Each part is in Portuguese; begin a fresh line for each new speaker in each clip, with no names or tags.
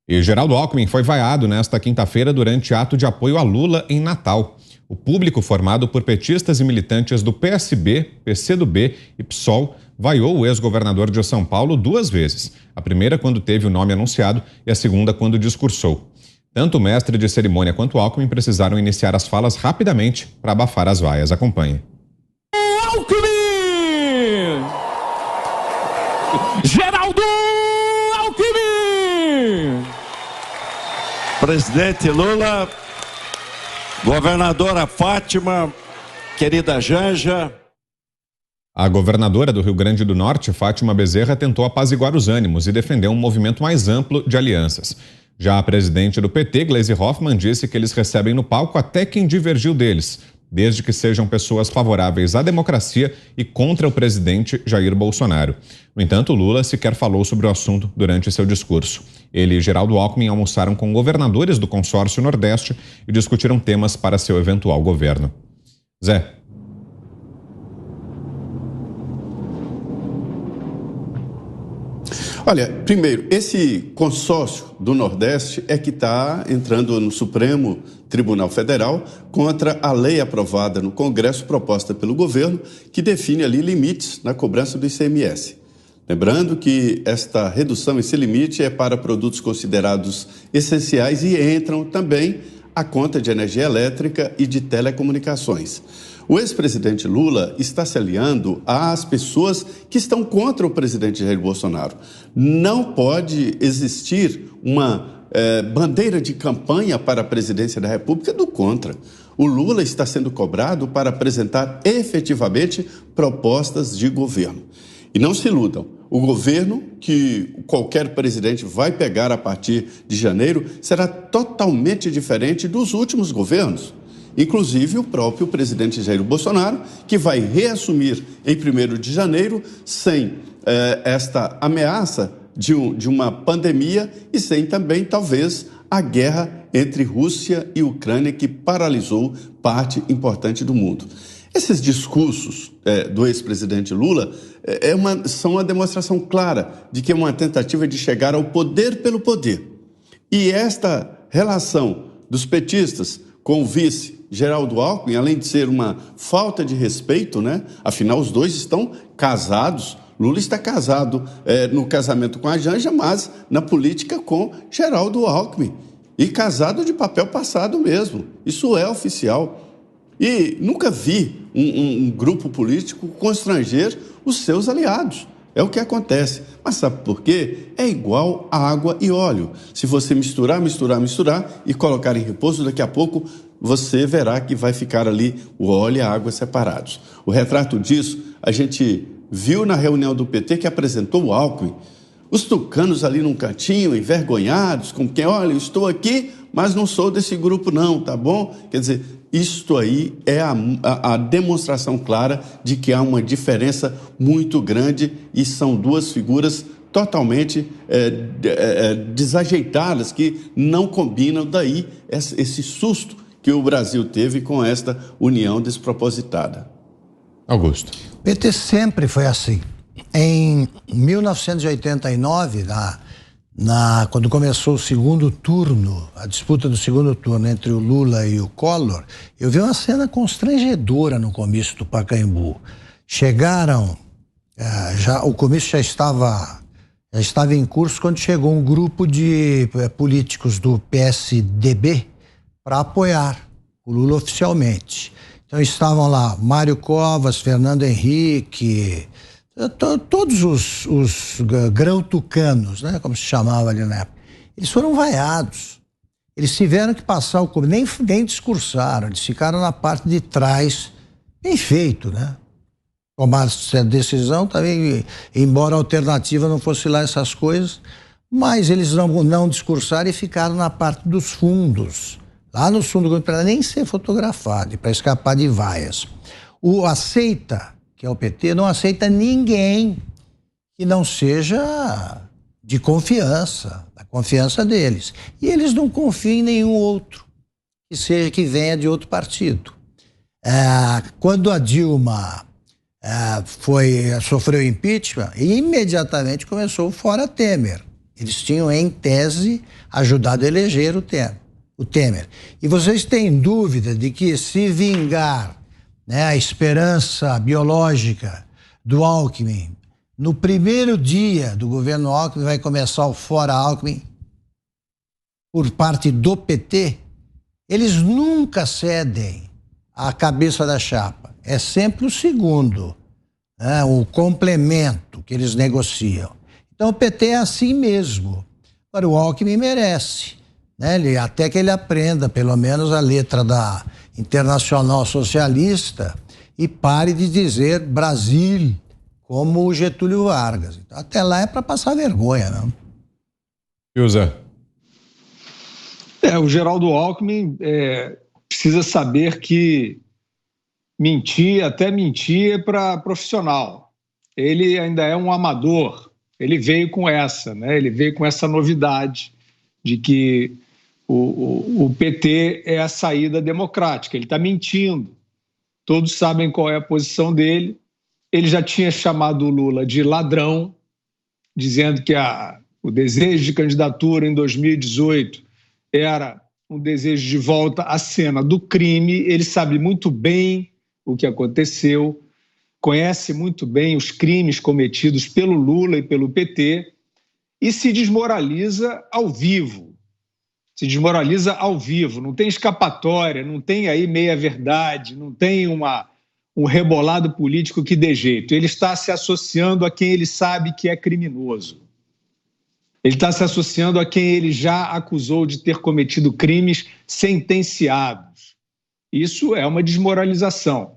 E Geraldo Alckmin foi vaiado nesta quinta-feira durante ato de apoio a Lula em Natal. O público, formado por petistas e militantes do PSB, PCdoB e PSOL, vaiou o ex-governador de São Paulo 2 vezes. A primeira quando teve o nome anunciado e a segunda quando discursou. Tanto o mestre de cerimônia quanto Alckmin precisaram iniciar as falas rapidamente para abafar as vaias. Acompanhe.
Alckmin! Geraldo Alckmin!
Presidente Lula, governadora Fátima, querida Janja.
A governadora do Rio Grande do Norte, Fátima Bezerra, tentou apaziguar os ânimos e defendeu um movimento mais amplo de alianças. Já a presidente do PT, Gleisi Hoffmann, disse que eles recebem no palco até quem divergiu deles, desde que sejam pessoas favoráveis à democracia e contra o presidente Jair Bolsonaro. No entanto, Lula sequer falou sobre o assunto durante seu discurso. Ele e Geraldo Alckmin almoçaram com governadores do consórcio Nordeste e discutiram temas para seu eventual governo. Zé.
Olha, primeiro, esse consórcio do Nordeste é que está entrando no Supremo Tribunal Federal contra a lei aprovada no Congresso, proposta pelo governo, que define ali limites na cobrança do ICMS. Lembrando que esta redução, esse limite é para produtos considerados essenciais e entram também a conta de energia elétrica e de telecomunicações. O ex-presidente Lula está se aliando às pessoas que estão contra o presidente Jair Bolsonaro. Não pode existir uma bandeira de campanha para a presidência da República do contra. O Lula está sendo cobrado para apresentar efetivamente propostas de governo. E não se iludam, o governo que qualquer presidente vai pegar a partir de janeiro será totalmente diferente dos últimos governos. Inclusive o próprio presidente Jair Bolsonaro, que vai reassumir em 1º de janeiro sem esta ameaça de uma pandemia e sem também, talvez, a guerra entre Rússia e Ucrânia, que paralisou parte importante do mundo. Esses discursos do ex-presidente Lula são uma demonstração clara de que é uma tentativa de chegar ao poder pelo poder. E esta relação dos petistas com o vice Geraldo Alckmin, além de ser uma falta de respeito, né? Afinal, os dois estão casados. Lula está casado no casamento com a Janja, mas na política com Geraldo Alckmin. E casado de papel passado mesmo. Isso é oficial. E nunca vi um grupo político constranger os seus aliados. É o que acontece. Mas sabe por quê? É igual a água e óleo. Se você misturar e colocar em repouso, daqui a pouco você verá que vai ficar ali o óleo e a água separados. O retrato disso a gente viu na reunião do PT que apresentou o Alckmin. Os tucanos ali num cantinho, envergonhados, com quem, olha, eu estou aqui, mas não sou desse grupo não, tá bom? Quer dizer, isto aí é a demonstração clara de que há uma diferença muito grande e são duas figuras totalmente desajeitadas, que não combinam, daí esse susto que o Brasil teve com esta união despropositada.
Augusto.
O PT sempre foi assim. Em 1989, quando começou o segundo turno, a disputa do segundo turno entre o Lula e o Collor, eu vi uma cena constrangedora no comício do Pacaembu. Chegaram, o comício já estava em curso quando chegou um grupo de políticos do PSDB para apoiar o Lula oficialmente. Então estavam lá Mário Covas, Fernando Henrique, todos os grão-tucanos, né, como se chamava ali na época. Eles foram vaiados. Eles tiveram que passar o comício, nem discursaram, eles ficaram na parte de trás. Bem feito, né? Tomaram essa decisão também, embora a alternativa não fosse lá essas coisas, mas eles não discursaram e ficaram na parte dos fundos. Lá no fundo, para nem ser fotografado, para escapar de vaias. O aceita, que é o PT, não aceita ninguém que não seja de confiança, da confiança deles. E eles não confiam em nenhum outro, que venha de outro partido. Quando a Dilma sofreu impeachment, imediatamente começou o Fora Temer. Eles tinham, em tese, ajudado a eleger o Temer. E vocês têm dúvida de que, se vingar, né, a esperança biológica do Alckmin, no primeiro dia do governo Alckmin vai começar o fora Alckmin por parte do PT? Eles nunca cedem à cabeça da chapa. É sempre o segundo, né, o complemento que eles negociam. Então o PT é assim mesmo. Agora o Alckmin merece, né? Até que ele aprenda pelo menos a letra da Internacional Socialista e pare de dizer Brasil como o Getúlio Vargas. Então, até lá é para passar vergonha, não?
Usa.
O Geraldo Alckmin precisa saber que mentir é para profissional. Ele ainda é um amador. Ele veio com essa, né? Ele veio com essa novidade de que o PT é a saída democrática. Ele está mentindo. Todos sabem qual é a posição dele. Ele já tinha chamado o Lula de ladrão, dizendo que o desejo de candidatura em 2018 era um desejo de volta à cena do crime. Ele sabe muito bem o que aconteceu, conhece muito bem os crimes cometidos pelo Lula e pelo PT e se desmoraliza ao vivo. Não tem escapatória, não tem aí meia-verdade, não tem um rebolado político que dê jeito. Ele está se associando a quem ele sabe que é criminoso. Ele está se associando a quem ele já acusou de ter cometido crimes sentenciados. Isso é uma desmoralização.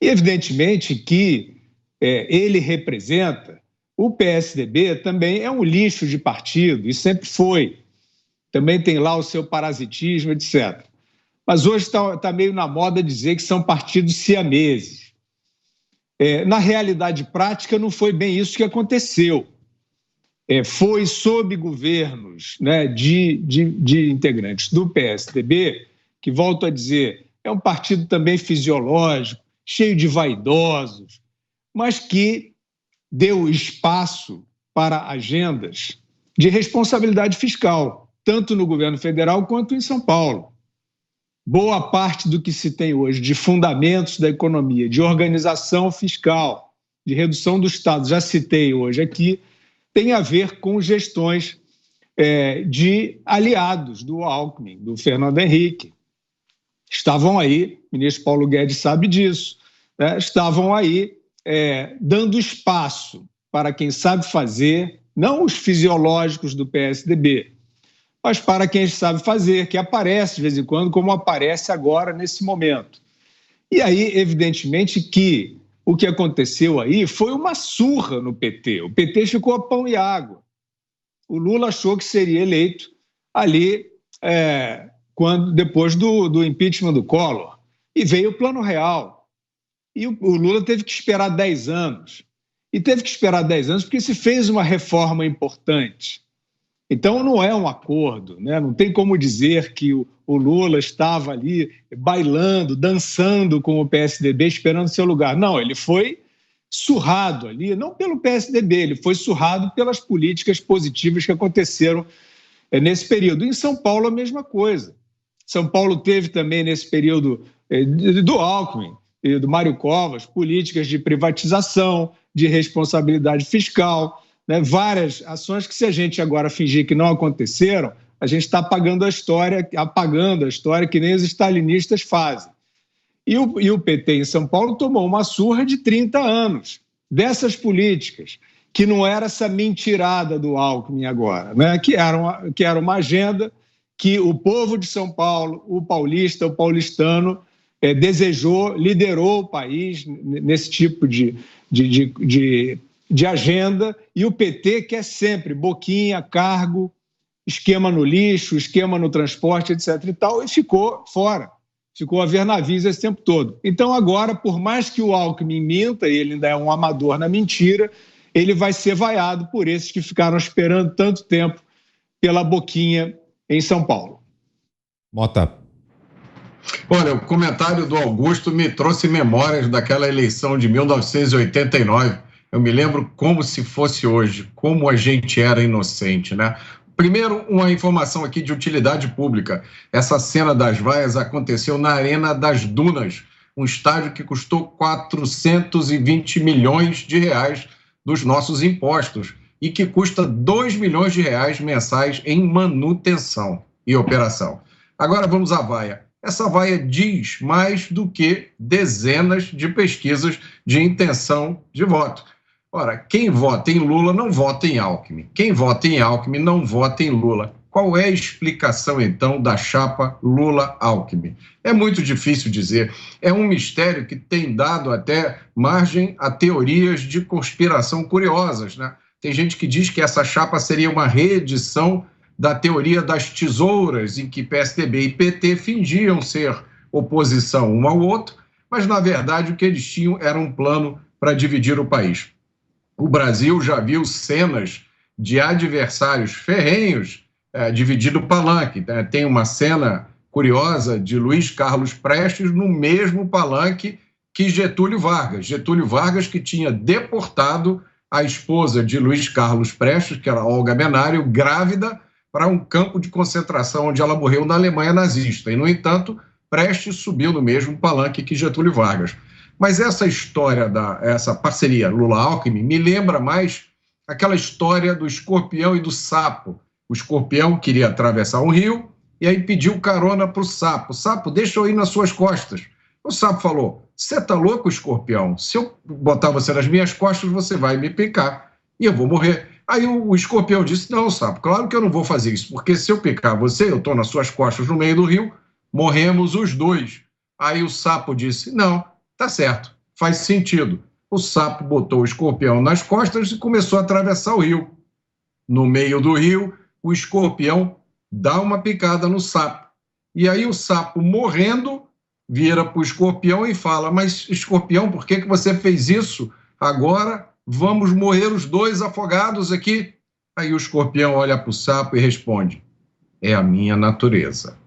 E, evidentemente, que ele representa, o PSDB também é um lixo de partido, e sempre foi. Também tem lá o seu parasitismo, etc. Mas hoje está meio na moda dizer que são partidos siameses. Na realidade prática, não foi bem isso que aconteceu. Foi sob governos, né, de integrantes do PSDB, que, volto a dizer, é um partido também fisiológico, cheio de vaidosos, mas que deu espaço para agendas de responsabilidade fiscal, tanto no governo federal quanto em São Paulo. Boa parte do que se tem hoje de fundamentos da economia, de organização fiscal, de redução do Estado, já citei hoje aqui, tem a ver com gestões de aliados do Alckmin, do Fernando Henrique. Estavam aí, o ministro Paulo Guedes sabe disso, né? Estavam aí dando espaço para quem sabe fazer, não os fisiológicos do PSDB, mas para quem sabe fazer, que aparece de vez em quando, como aparece agora nesse momento. E aí, evidentemente, que o que aconteceu aí foi uma surra no PT. O PT ficou a pão e água. O Lula achou que seria eleito ali depois do impeachment do Collor. E veio o Plano Real. E o Lula teve que esperar 10 anos. E teve que esperar 10 anos porque se fez uma reforma importante. Então, não é um acordo, né? Não tem como dizer que o Lula estava ali bailando, dançando com o PSDB, esperando seu lugar. Não, ele foi surrado ali, não pelo PSDB, ele foi surrado pelas políticas positivas que aconteceram nesse período. Em São Paulo, a mesma coisa. São Paulo teve também, nesse período do Alckmin e do Mário Covas, políticas de privatização, de responsabilidade fiscal, né? Várias ações que, se a gente agora fingir que não aconteceram, a gente está apagando a história que nem os stalinistas fazem. E o PT em São Paulo tomou uma surra de 30 anos dessas políticas, que não era essa mentirada do Alckmin agora, né? que era uma agenda que o povo de São Paulo, o paulista, o paulistano, desejou, liderou o país nesse tipo de agenda, e o PT quer sempre boquinha, cargo, esquema no lixo, esquema no transporte, etc. e tal, e ficou fora, ficou a ver navios esse tempo todo. Então agora, por mais que o Alckmin minta, e ele ainda é um amador na mentira, ele vai ser vaiado por esses que ficaram esperando tanto tempo pela boquinha em São Paulo.
Mota.
Olha, o comentário do Augusto me trouxe memórias daquela eleição de 1989. Eu me lembro como se fosse hoje, como a gente era inocente, né? Primeiro, uma informação aqui de utilidade pública. Essa cena das vaias aconteceu na Arena das Dunas, um estádio que custou 420 milhões de reais dos nossos impostos e que custa 2 milhões de reais mensais em manutenção e operação. Agora vamos à vaia. Essa vaia diz mais do que dezenas de pesquisas de intenção de voto. Ora, quem vota em Lula não vota em Alckmin. Quem vota em Alckmin não vota em Lula. Qual é a explicação, então, da chapa Lula-Alckmin? É muito difícil dizer. É um mistério que tem dado até margem a teorias de conspiração curiosas, né? Tem gente que diz que essa chapa seria uma reedição da teoria das tesouras, em que PSDB e PT fingiam ser oposição um ao outro, mas, na verdade, o que eles tinham era um plano para dividir o país. O Brasil já viu cenas de adversários ferrenhos dividindo o palanque. Tem uma cena curiosa de Luiz Carlos Prestes no mesmo palanque que Getúlio Vargas. Getúlio Vargas, que tinha deportado a esposa de Luiz Carlos Prestes, que era Olga Menário, grávida, para um campo de concentração onde ela morreu na Alemanha nazista. E, no entanto, Prestes subiu no mesmo palanque que Getúlio Vargas. Mas essa história, essa parceria Lula-Alckmin, me lembra mais aquela história do escorpião e do sapo. O escorpião queria atravessar um rio e aí pediu carona para o sapo. Sapo, deixa eu ir nas suas costas. O sapo falou, você tá louco, escorpião? Se eu botar você nas minhas costas, você vai me picar e eu vou morrer. Aí o escorpião disse, não, sapo, claro que eu não vou fazer isso, porque se eu picar você, eu estou nas suas costas no meio do rio, morremos os dois. Aí o sapo disse, não, tá certo, faz sentido. O sapo botou o escorpião nas costas e começou a atravessar o rio. No meio do rio, o escorpião dá uma picada no sapo. E aí o sapo, morrendo, vira para o escorpião e fala, mas escorpião, por que você fez isso? Agora vamos morrer os dois afogados aqui. Aí o escorpião olha para o sapo e responde, é a minha natureza.